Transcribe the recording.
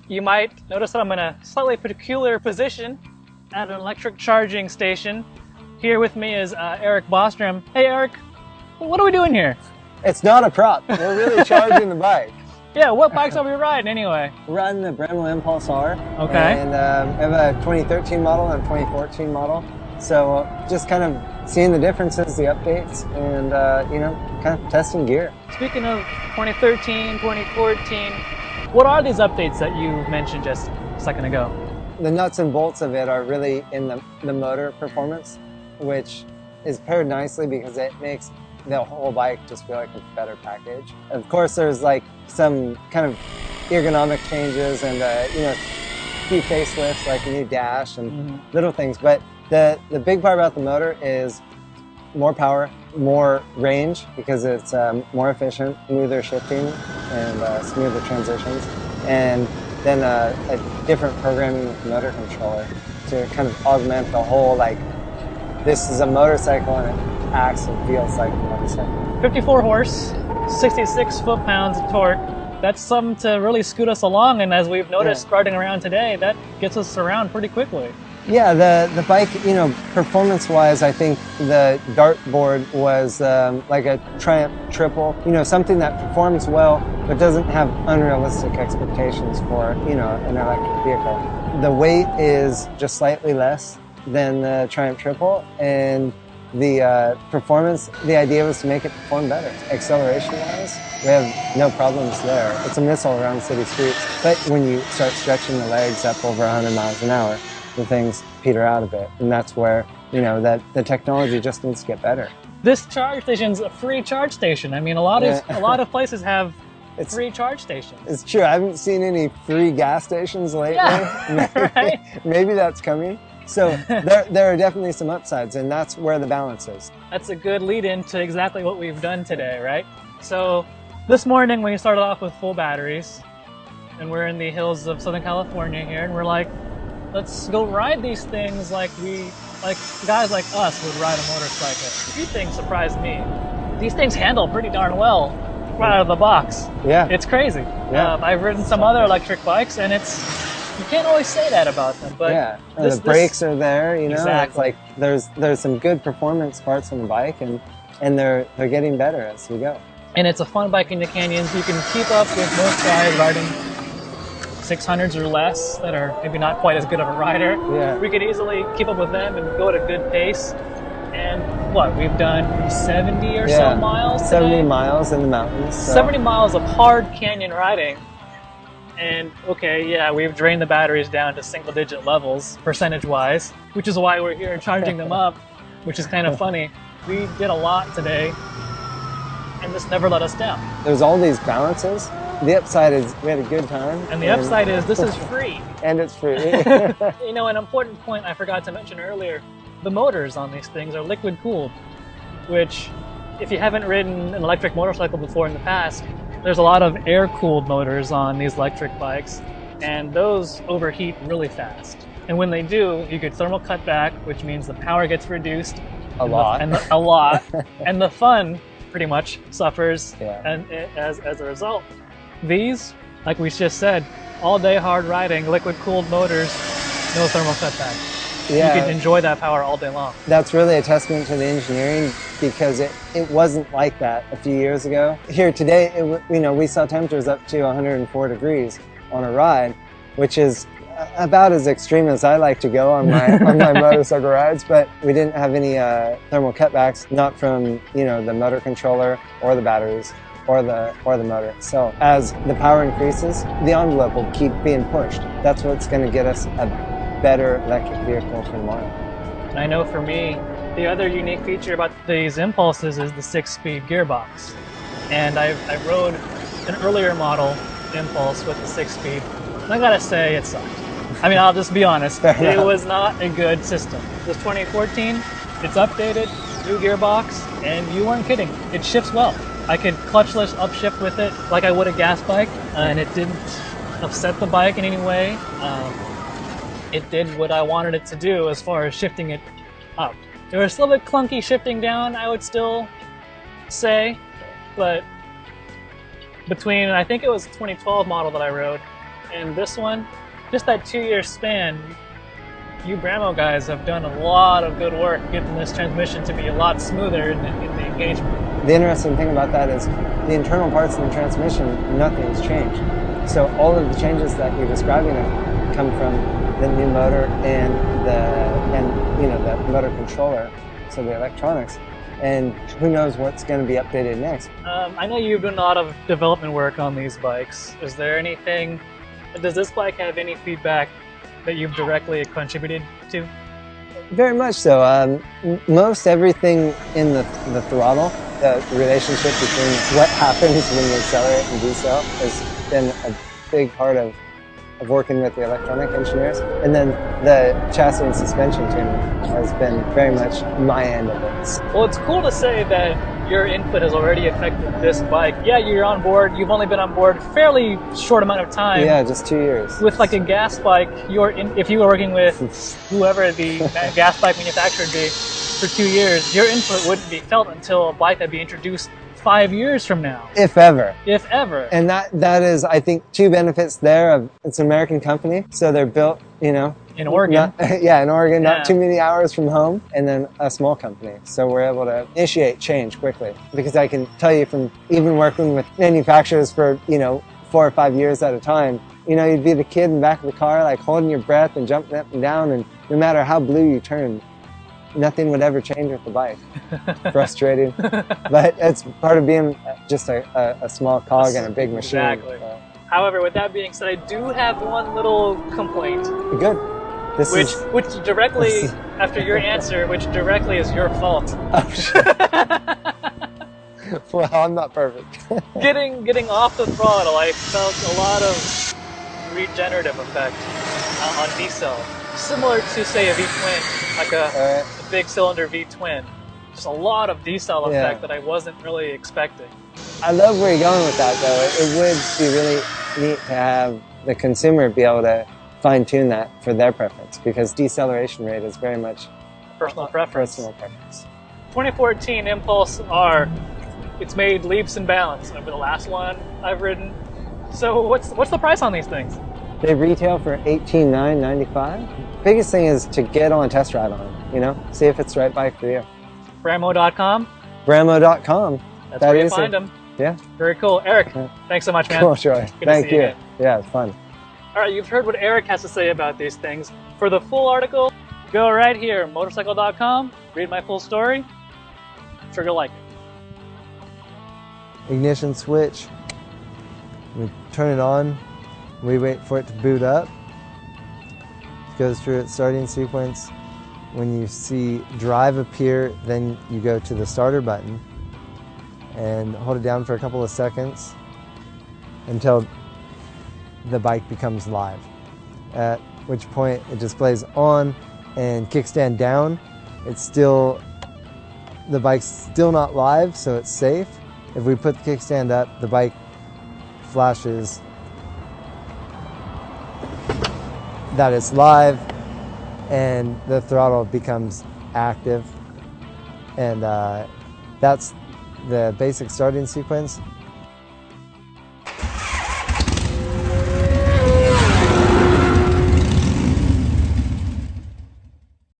You might notice that I'm in a slightly peculiar position at an electric charging station. Here with me is Eric Bostrom. Hey Eric, what are we doing here? It's not a prop. We're really charging the bike. Yeah, what bikes are we riding anyway? We're riding the Brammo Empulse R. Okay. And we have a 2013 model and a 2014 model. So just kind of seeing the differences, the updates, and kind of testing gear. Speaking of 2013, 2014, what are these updates that you mentioned just a second ago? The nuts and bolts of it are really in the motor performance, which is paired nicely because it makes the whole bike just feel like a better package. Of course, there's like some kind of ergonomic changes and a few facelifts, like a new dash and little things. But the big part about the motor is more power, more range because it's more efficient, smoother shifting, and smoother transitions, and then a different programming with the motor controller to kind of augment the whole, like, this is a motorcycle and it acts and feels like a motorcycle. 54 horse, 66 foot-pounds of torque. That's something to really scoot us along, and as we've noticed riding around today, that gets us around pretty quickly. Yeah, the bike, performance-wise, I think the dartboard was like a Triumph Triple, something that performs well but doesn't have unrealistic expectations for, an electric vehicle. The weight is just slightly less than the Triumph Triple, and the performance, the idea was to make it perform better. Acceleration-wise, we have no problems there. It's a missile around city streets, but when you start stretching the legs up over 100 miles an hour, the things peter out a bit, and that's where that the technology just needs to get better. This charge station's a free charge station. I mean, a lot of places have free charge stations. It's true. I haven't seen any free gas stations lately. Yeah, right? Maybe that's coming. So there are definitely some upsides, and that's where the balance is. That's a good lead-in to exactly what we've done today, right? So this morning we started off with full batteries, and we're in the hills of Southern California here, and we're like, let's go ride these things like guys like us would ride a motorcycle. A few things surprised me. These things handle pretty darn well right out of the box. Yeah. It's crazy. Yeah. I've ridden some other electric bikes, and you can't always say that about them. But yeah, the brakes are there, Exactly. It's like there's some good performance parts on the bike, and they're getting better as we go. And it's a fun bike in the canyons. You can keep up with most guys riding 600s or less that are maybe not quite as good of a rider. Yeah. We could easily keep up with them and go at a good pace. And we've done 70 or so miles today? 70 miles in the mountains. So. 70 miles of hard canyon riding. And we've drained the batteries down to single-digit levels, percentage-wise, which is why we're here charging them up, which is kind of funny. We did a lot today, and this never let us down. There's all these balances. The upside is we had a good time. And the upside is this is free. And it's free. An important point I forgot to mention earlier, the motors on these things are liquid cooled, which if you haven't ridden an electric motorcycle before in the past, there's a lot of air-cooled motors on these electric bikes, and those overheat really fast. And when they do, you get thermal cutback, which means the power gets reduced. A lot. And the fun pretty much suffers as a result. These, like we just said, all-day hard riding, liquid-cooled motors, no thermal cutback. Yeah. You can enjoy that power all day long. That's really a testament to the engineering because it wasn't like that a few years ago. Here today, we saw temperatures up to 104 degrees on a ride, which is about as extreme as I like to go on my motorcycle rides. But we didn't have any thermal cutbacks, not from the motor controller or the batteries or the motor. So as the power increases, the envelope will keep being pushed. That's what's going to get us a better electric vehicle for tomorrow. And I know for me, the other unique feature about these Impulses is the 6-speed gearbox. And I rode an earlier model Impulse with the 6-speed, and I gotta say it sucked. I mean, I'll just be honest, it was not a good system. This 2014, it's updated, new gearbox, and you weren't kidding, it shifts well. I could clutchless upshift with it like I would a gas bike, and it didn't upset the bike in any way. It did what I wanted it to do as far as shifting it up. It was still a bit clunky shifting down, I would still say, but between, I think it was the 2012 model that I rode, And this one, just that 2-year span, you Brammo guys have done a lot of good work getting this transmission to be a lot smoother in the engagement. The interesting thing about that is the internal parts of the transmission, nothing's changed. So all of the changes that you're describing have come from the new motor and the motor controller, so the electronics. And who knows what's going to be updated next. I know you've done a lot of development work on these bikes. Is there anything, does this bike have any feedback that you've directly contributed to? Very much so. Most everything in the throttle, the relationship between what happens when you accelerate and decel has been a big part of working with the electronic engineers. And then the chassis and suspension tuning has been very much my end of it. Well, it's cool to say that your input has already affected this bike. Yeah, you're on board. You've only been on board fairly short amount of time. Yeah, just 2 years. With like a gas bike, if you were working with whoever the gas bike manufacturer would be for 2 years, your input wouldn't be felt until a bike would be introduced 5 years from now. If ever. If ever. And that is, I think, two benefits there of it's an American company, so they're built, in Oregon. In Oregon, not too many hours from home, and then a small company. So we're able to initiate change quickly. Because I can tell you from even working with manufacturers for, 4 or 5 years at a time, you'd be the kid in the back of the car, like holding your breath and jumping up and down, and no matter how blue you turned, nothing would ever change with the bike. Frustrating. But it's part of being just a small cog in a big machine. Exactly. However, with that being said, I do have one little complaint. Good. Which directly, after your answer, which directly is your fault. Oh, shit. Well, I'm not perfect. Getting off the throttle, I felt a lot of regenerative effect on decel. Similar to, say, a V-twin, like a big cylinder V-twin. Just a lot of decel effect that I wasn't really expecting. I love where you're going with that, though. It would be really neat to have the consumer be able to fine-tune that for their preference, because deceleration rate is very much personal preference. 2014 Impulse R, it's made leaps and bounds over the last one I've ridden. So what's the price on these things? They retail for $18,995. Biggest thing is to get on a test ride on, see if it's the right bike for you. Brammo.com? Brammo.com. That's where you find them. Yeah. Very cool. Eric, thanks so much, man. Cool, sure. Thank you. Yeah, it's fun. All right, you've heard what Eric has to say about these things. For the full article, go right here, motorcycle.com, read my full story. I'm sure you'll like it. Ignition switch. We turn it on. We wait for it to boot up. It goes through its starting sequence. When you see drive appear, then you go to the starter button and hold it down for a couple of seconds until the bike becomes live, at which point it displays on and kickstand down. The bike's still not live, so it's safe. If we put the kickstand up, the bike flashes that it's live and the throttle becomes active, and that's the basic starting sequence.